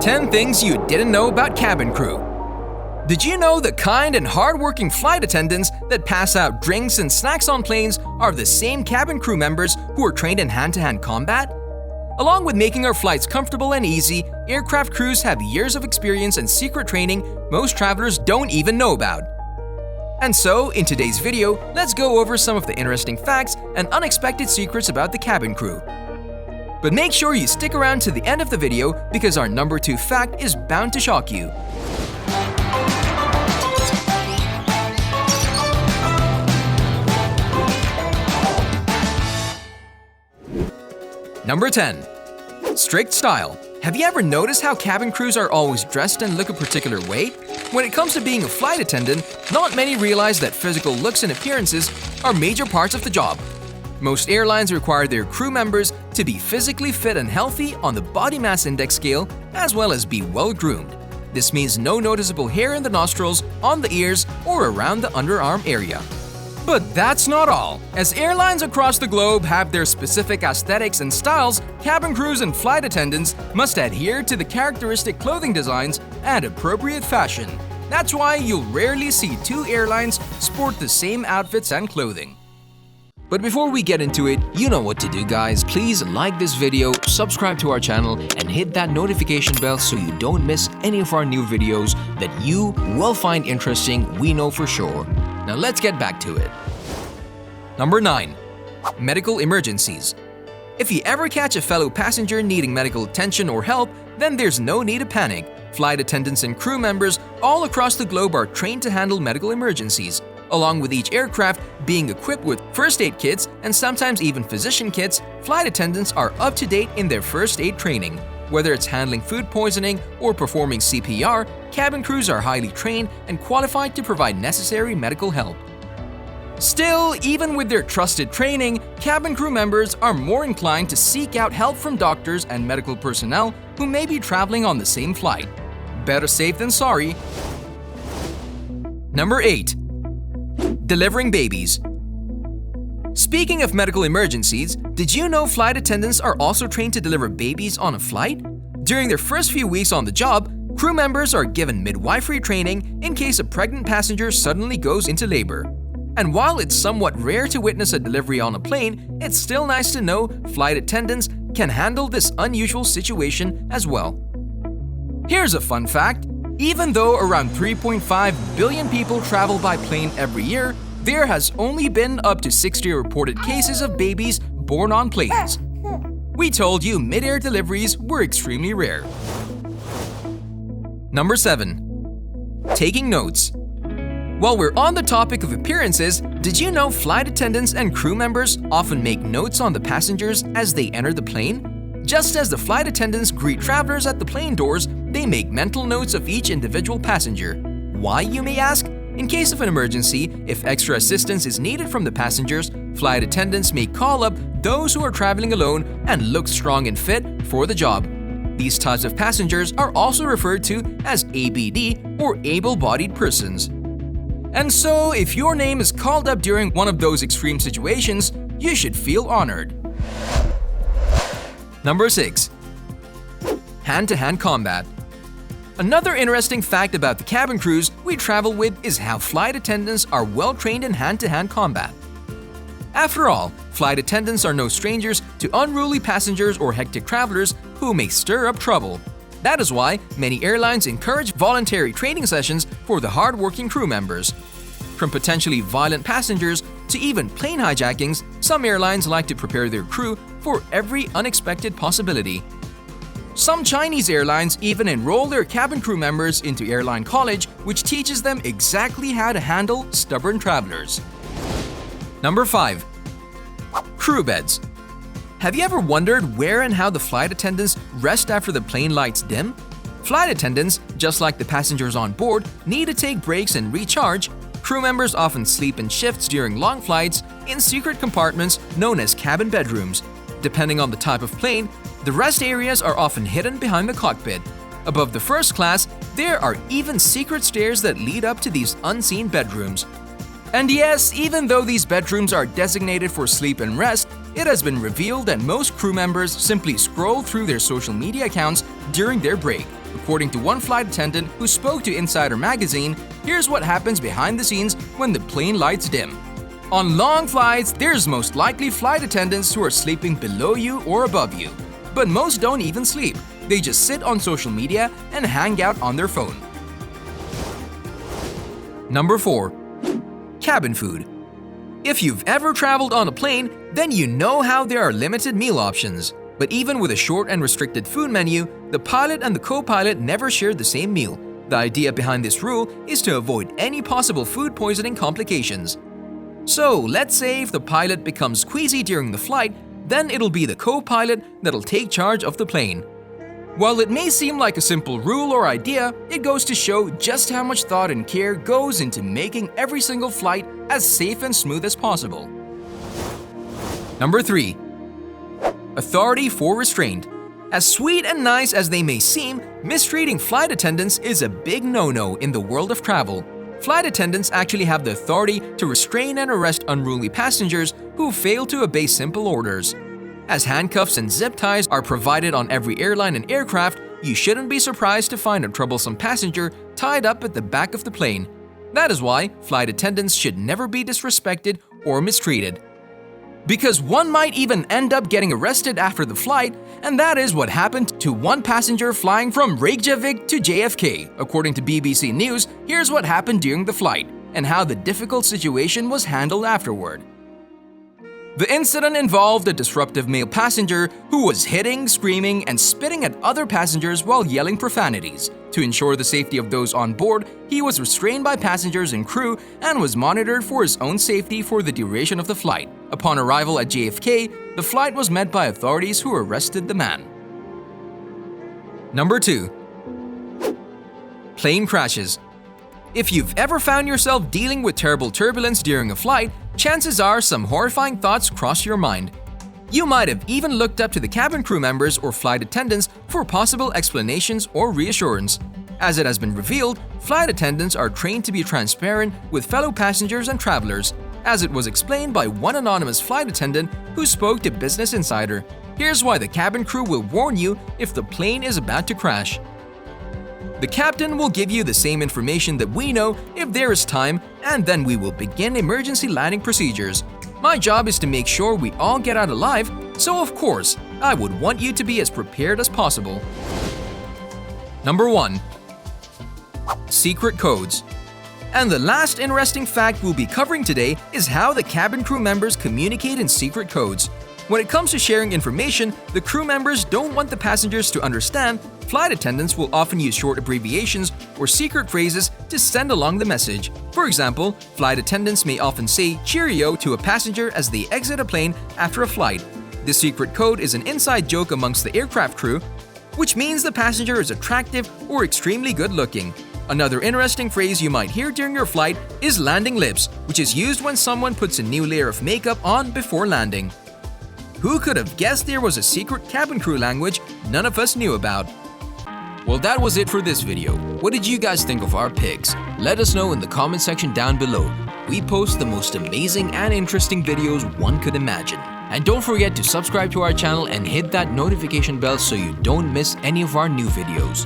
10 things you didn't know about cabin crew. Did you know the kind and hardworking flight attendants that pass out drinks and snacks on planes are the same cabin crew members who are trained in hand-to-hand combat? Along with making our flights comfortable and easy, aircraft crews have years of experience and secret training most travelers don't even know about. And so, in today's video, let's go over some of the interesting facts and unexpected secrets about the cabin crew. But make sure you stick around to the end of the video because our number 2 fact is bound to shock you. Number 10. Strict style. Have you ever noticed how cabin crews are always dressed and look a particular way? When it comes to being a flight attendant, not many realize that physical looks and appearances are major parts of the job. Most airlines require their crew members to be physically fit and healthy on the body mass index scale, as well as be well-groomed. This means no noticeable hair in the nostrils, on the ears, or around the underarm area. But that's not all. As airlines across the globe have their specific aesthetics and styles, cabin crews and flight attendants must adhere to the characteristic clothing designs and appropriate fashion. That's why you'll rarely see two airlines sport the same outfits and clothing. But before we get into it, you know what to do, guys. Please like this video, subscribe to our channel, and hit that notification bell so you don't miss any of our new videos that you will find interesting, we know for sure. Now let's get back to it. Number 9. Medical emergencies. If you ever catch a fellow passenger needing medical attention or help, then there's no need to panic. Flight attendants and crew members all across the globe are trained to handle medical emergencies. Along with each aircraft being equipped with first aid kits and sometimes even physician kits, flight attendants are up to date in their first aid training. Whether it's handling food poisoning or performing CPR, cabin crews are highly trained and qualified to provide necessary medical help. Still, even with their trusted training, cabin crew members are more inclined to seek out help from doctors and medical personnel who may be traveling on the same flight. Better safe than sorry. Number 8. Delivering babies. Speaking of medical emergencies, did you know flight attendants are also trained to deliver babies on a flight? During their first few weeks on the job, crew members are given midwifery training in case a pregnant passenger suddenly goes into labor. And while it's somewhat rare to witness a delivery on a plane, it's still nice to know flight attendants can handle this unusual situation as well. Here's a fun fact. Even though around 3.5 billion people travel by plane every year, there has only been up to 60 reported cases of babies born on planes. We told you mid-air deliveries were extremely rare. Number 7. Taking notes. While we're on the topic of appearances, did you know flight attendants and crew members often make notes on the passengers as they enter the plane? Just as the flight attendants greet travelers at the plane doors, they make mental notes of each individual passenger. Why, you may ask? In case of an emergency, if extra assistance is needed from the passengers, flight attendants may call up those who are traveling alone and look strong and fit for the job. These types of passengers are also referred to as ABD or able-bodied persons. And so, if your name is called up during one of those extreme situations, you should feel honored. Number 6. Hand-to-hand combat. Another interesting fact about the cabin crews we travel with is how flight attendants are well trained in hand-to-hand combat. After all, flight attendants are no strangers to unruly passengers or hectic travelers who may stir up trouble. That is why many airlines encourage voluntary training sessions for the hard-working crew members. From potentially violent passengers to even plane hijackings, some airlines like to prepare their crew for every unexpected possibility. Some Chinese airlines even enroll their cabin crew members into airline college, which teaches them exactly how to handle stubborn travelers. Number 5. Crew beds. Have you ever wondered where and how the flight attendants rest after the plane lights dim? Flight attendants, just like the passengers on board, need to take breaks and recharge. Crew members often sleep in shifts during long flights in secret compartments known as cabin bedrooms. Depending on the type of plane, the rest areas are often hidden behind the cockpit. Above the first class, there are even secret stairs that lead up to these unseen bedrooms. And yes, even though these bedrooms are designated for sleep and rest, it has been revealed that most crew members simply scroll through their social media accounts during their break. According to one flight attendant who spoke to Insider magazine, here's what happens behind the scenes when the plane lights dim. On long flights, there's most likely flight attendants who are sleeping below you or above you. But most don't even sleep. They just sit on social media and hang out on their phone. Number 4. Cabin food. If you've ever traveled on a plane, then you know how there are limited meal options. But even with a short and restricted food menu, the pilot and the co-pilot never share the same meal. The idea behind this rule is to avoid any possible food poisoning complications. So, let's say if the pilot becomes queasy during the flight, then it'll be the co-pilot that'll take charge of the plane. While it may seem like a simple rule or idea, it goes to show just how much thought and care goes into making every single flight as safe and smooth as possible. Number 3. Authority for restraint. As sweet and nice as they may seem, mistreating flight attendants is a big no-no in the world of travel. Flight attendants actually have the authority to restrain and arrest unruly passengers who fail to obey simple orders. As handcuffs and zip ties are provided on every airline and aircraft, you shouldn't be surprised to find a troublesome passenger tied up at the back of the plane. That is why flight attendants should never be disrespected or mistreated. Because one might even end up getting arrested after the flight, and that is what happened to one passenger flying from Reykjavik to JFK. According to BBC News, here's what happened during the flight, and how the difficult situation was handled afterward. The incident involved a disruptive male passenger who was hitting, screaming, and spitting at other passengers while yelling profanities. To ensure the safety of those on board, he was restrained by passengers and crew and was monitored for his own safety for the duration of the flight. Upon arrival at JFK, the flight was met by authorities who arrested the man. Number 2. Plane crashes. If you've ever found yourself dealing with terrible turbulence during a flight, chances are some horrifying thoughts cross your mind. You might have even looked up to the cabin crew members or flight attendants for possible explanations or reassurance. As it has been revealed, flight attendants are trained to be transparent with fellow passengers and travelers, as it was explained by one anonymous flight attendant who spoke to Business Insider. Here's why the cabin crew will warn you if the plane is about to crash. The captain will give you the same information that we know if there is time, and then we will begin emergency landing procedures. My job is to make sure we all get out alive, so of course, I would want you to be as prepared as possible. Number 1. Secret codes. And the last interesting fact we'll be covering today is how the cabin crew members communicate in secret codes. When it comes to sharing information the crew members don't want the passengers to understand, flight attendants will often use short abbreviations or secret phrases to send along the message. For example, flight attendants may often say "cheerio" to a passenger as they exit a plane after a flight. This secret code is an inside joke amongst the aircraft crew, which means the passenger is attractive or extremely good-looking. Another interesting phrase you might hear during your flight is landing lips, which is used when someone puts a new layer of makeup on before landing. Who could have guessed there was a secret cabin crew language none of us knew about? Well, that was it for this video. What did you guys think of our picks? Let us know in the comment section down below. We post the most amazing and interesting videos one could imagine. And don't forget to subscribe to our channel and hit that notification bell so you don't miss any of our new videos.